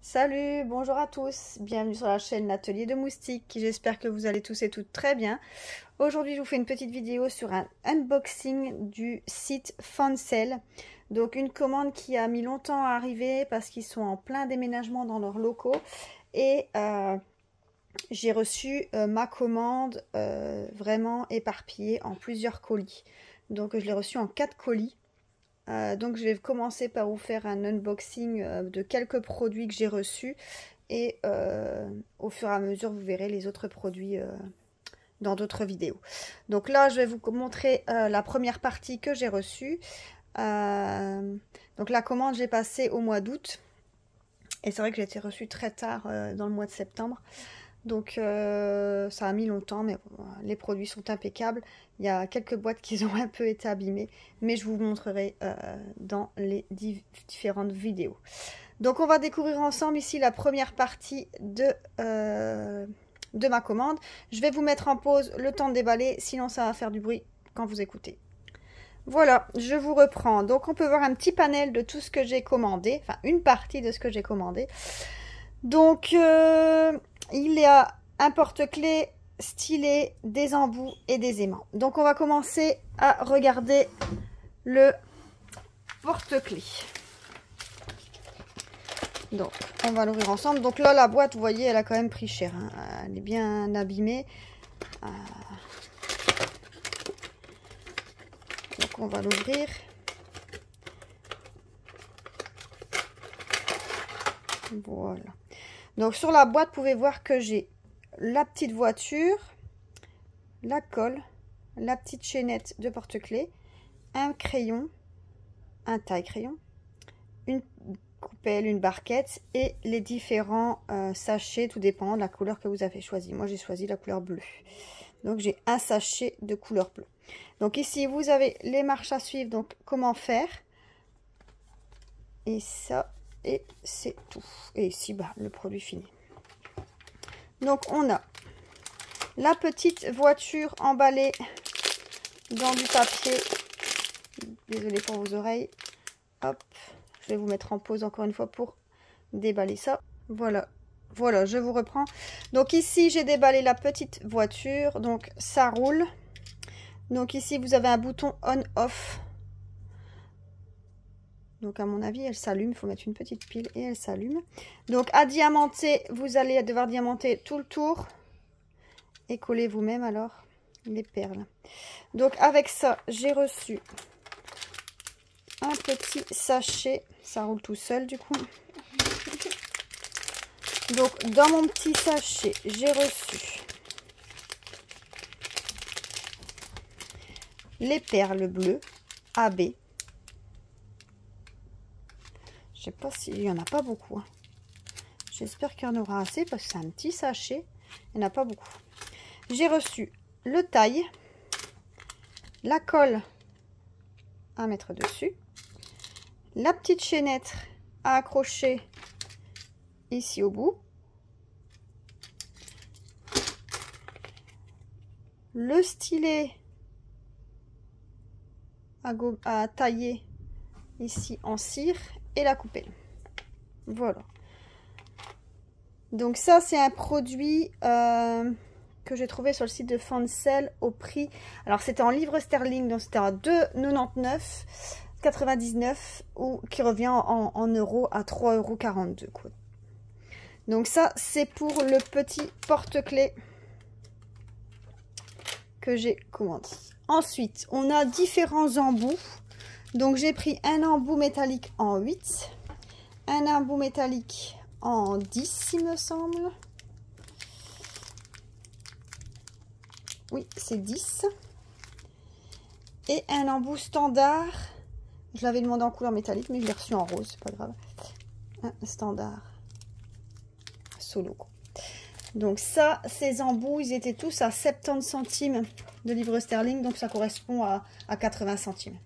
Salut, bonjour à tous, bienvenue sur la chaîne L'Atelier de Moustiques, j'espère que vous allez tous et toutes très bien. Aujourd'hui je vous fais une petite vidéo sur un unboxing du site Fancel. Donc une commande qui a mis longtemps à arriver parce qu'ils sont en plein déménagement dans leurs locaux. Et j'ai reçu ma commande vraiment éparpillée en plusieurs colis. Donc je l'ai reçue en 4 colis. Donc je vais commencer par vous faire un unboxing de quelques produits que j'ai reçus et au fur et à mesure vous verrez les autres produits dans d'autres vidéos. Donc là je vais vous montrer la première partie que j'ai reçue. Donc la commande j'ai passée au mois d'août et c'est vrai que j'ai été reçue très tard dans le mois de septembre. Donc ça a mis longtemps, mais bon, les produits sont impeccables. Il y a quelques boîtes qui ont un peu été abîmées, mais je vous montrerai dans les différentes vidéos. Donc on va découvrir ensemble ici la première partie de ma commande. Je vais vous mettre en pause le temps de déballer, sinon ça va faire du bruit quand vous écoutez. Voilà, je vous reprends. Donc on peut voir un petit panel de tout ce que j'ai commandé, enfin une partie de ce que j'ai commandé. Donc il y a un porte-clés, stylet, des embouts et des aimants. Donc on va commencer à regarder le porte-clés. Donc on va l'ouvrir ensemble. Donc là la boîte, vous voyez, elle a quand même pris cher, hein. Elle est bien abîmée. Donc on va l'ouvrir. Voilà. Donc sur la boîte, vous pouvez voir que j'ai la petite voiture, la colle, la petite chaînette de porte-clés, un crayon, un taille-crayon, une coupelle, une barquette et les différents sachets, tout dépend de la couleur que vous avez choisi. Moi j'ai choisi la couleur bleue. Donc j'ai un sachet de couleur bleue. Donc ici vous avez les marches à suivre, donc comment faire. Et ça, et c'est tout. Et ici, bah, le produit fini. Donc on a la petite voiture emballée dans du papier. Désolée pour vos oreilles. Hop, je vais vous mettre en pause encore une fois pour déballer ça. Voilà, voilà, je vous reprends. Donc ici, j'ai déballé la petite voiture. Donc ça roule. Donc ici, vous avez un bouton on-off. Donc à mon avis, elle s'allume. Il faut mettre une petite pile et elle s'allume. Donc à diamanter, vous allez devoir diamanter tout le tour. Et coller vous-même alors les perles. Donc avec ça, j'ai reçu un petit sachet. Ça roule tout seul du coup. Donc dans mon petit sachet, j'ai reçu les perles bleues AB. Je sais pas s'il y en a pas beaucoup. Hein. J'espère qu'il y en aura assez parce que c'est un petit sachet. Il n'y en a pas beaucoup. J'ai reçu le taille, la colle à mettre dessus, la petite chaînette à accrocher ici au bout, le stylet à tailler ici en cire et la coupelle. Voilà. Donc ça c'est un produit que j'ai trouvé sur le site de Fancel au prix, alors c'était en livres sterling, donc c'était à 2,99,99 ou qui revient en euros à 3,42 €. Donc ça c'est pour le petit porte-clés que j'ai commandé. Ensuite on a différents embouts. Donc j'ai pris un embout métallique en 8, un embout métallique en 10 il me semble. Oui, c'est 10. Et un embout standard. Je l'avais demandé en couleur métallique, mais je l'ai reçu en rose, c'est pas grave. Un standard solo. Donc ça, ces embouts, ils étaient tous à 70 centimes de livres sterling, donc ça correspond à 80 centimes.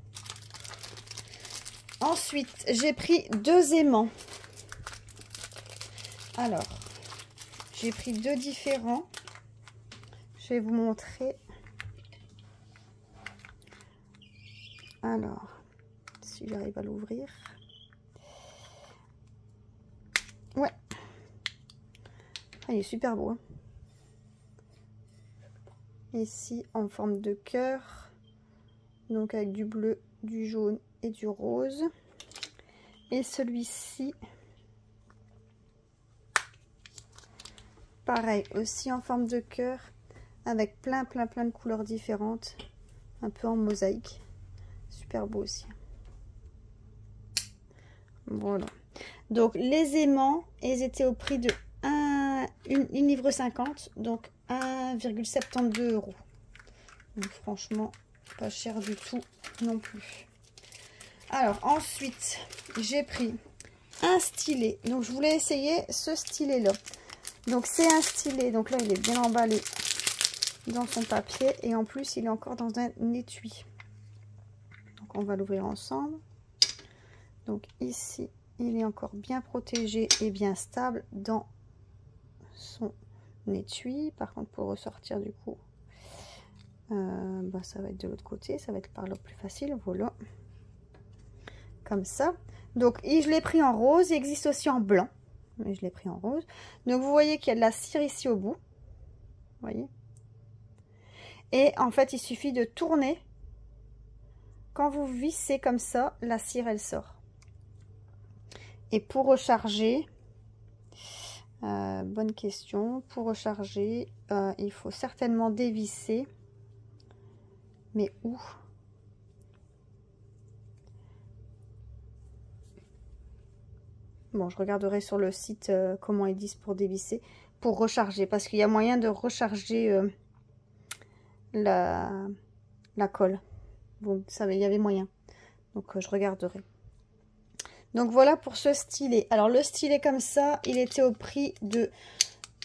Ensuite, j'ai pris 2 aimants. Alors, j'ai pris 2 différents. Je vais vous montrer. Alors, si j'arrive à l'ouvrir. Ouais, Ah, il est super beau. Hein. Ici, en forme de cœur. Donc, avec du bleu, du jaune et du rose. Et celui-ci, pareil, aussi en forme de cœur. Avec plein de couleurs différentes. Un peu en mosaïque. Super beau aussi. Voilà. Donc, les aimants, ils étaient au prix de 1,50 livre. Donc, 1,72 €. Donc, franchement, pas cher du tout non plus. Alors, ensuite, j'ai pris un stylet. Donc, je voulais essayer ce stylet-là. Donc, c'est un stylet. Donc, là, il est bien emballé dans son papier. Et en plus, il est encore dans un étui. Donc, on va l'ouvrir ensemble. Donc, ici, il est encore bien protégé et bien stable dans son étui. Par contre, pour ressortir, du coup, ça va être de l'autre côté. Ça va être par là plus facile. Voilà. Comme ça. Donc, je l'ai pris en rose. Il existe aussi en blanc. Mais je l'ai pris en rose. Donc, vous voyez qu'il y a de la cire ici au bout. Vous voyez. Et en fait, il suffit de tourner. Quand vous vissez comme ça, la cire, elle sort. Et pour recharger, bonne question. Pour recharger, il faut certainement dévisser. Mais où ? Bon, je regarderai sur le site comment ils disent pour dévisser, pour recharger. Parce qu'il y a moyen de recharger la colle. Bon, ça, il y avait moyen. Donc, je regarderai. Donc, voilà pour ce stylet. Alors, le stylet comme ça, il était au prix de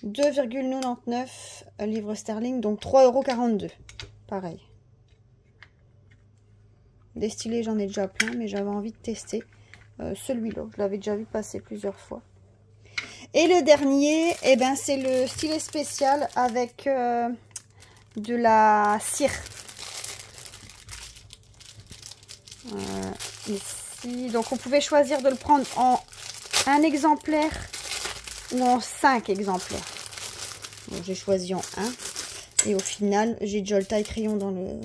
2,99 livres sterling. Donc, 3,42 €. Pareil. Des stylets, j'en ai déjà plein, mais j'avais envie de tester. Celui-là, je l'avais déjà vu passer plusieurs fois. Et le dernier, eh ben, c'est le stylet spécial avec de la cire. Ici, donc on pouvait choisir de le prendre en un exemplaire ou en 5 exemplaires. Bon, j'ai choisi en 1. Et au final, j'ai déjà le taille-crayon dans le...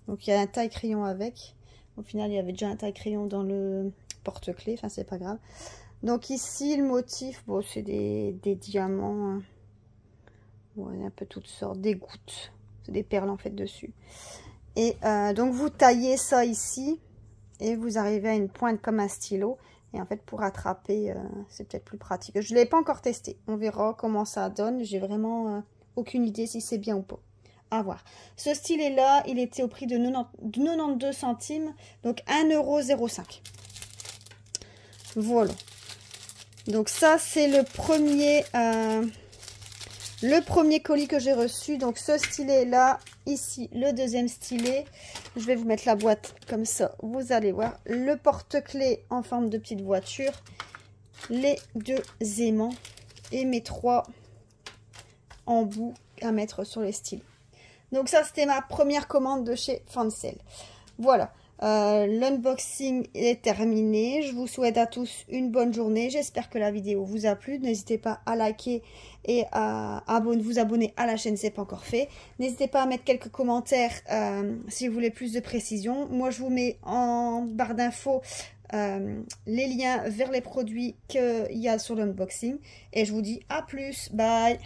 Donc il y a un taille-crayon avec. Au final, il y avait déjà un taille-crayon dans le porte-clés. Enfin, c'est pas grave. Donc ici, le motif, bon, c'est des diamants. Hein. Ouais, un peu toutes sortes. Des gouttes. C'est des perles, en fait, dessus. Et donc, vous taillez ça ici. Et vous arrivez à une pointe comme un stylo. Et en fait, pour attraper, c'est peut-être plus pratique. Je ne l'ai pas encore testé. On verra comment ça donne. J'ai vraiment aucune idée si c'est bien ou pas. À voir. Ce stylet-là, il était au prix de 92 centimes. Donc 1,05 €. Voilà. Donc ça, c'est le premier colis que j'ai reçu. Donc ce stylet-là, ici, le deuxième stylet. Je vais vous mettre la boîte comme ça. Vous allez voir. Le porte-clés en forme de petite voiture. Les 2 aimants. Et mes 3 embouts à mettre sur les stylets. Donc ça, c'était ma première commande de chez Fancel. Voilà, l'unboxing est terminé. Je vous souhaite à tous une bonne journée. J'espère que la vidéo vous a plu. N'hésitez pas à liker et à vous abonner à la chaîne si ce n'est pas encore fait. N'hésitez pas à mettre quelques commentaires si vous voulez plus de précision. Moi, je vous mets en barre d'infos les liens vers les produits qu'il y a sur l'unboxing. Et je vous dis à plus. Bye.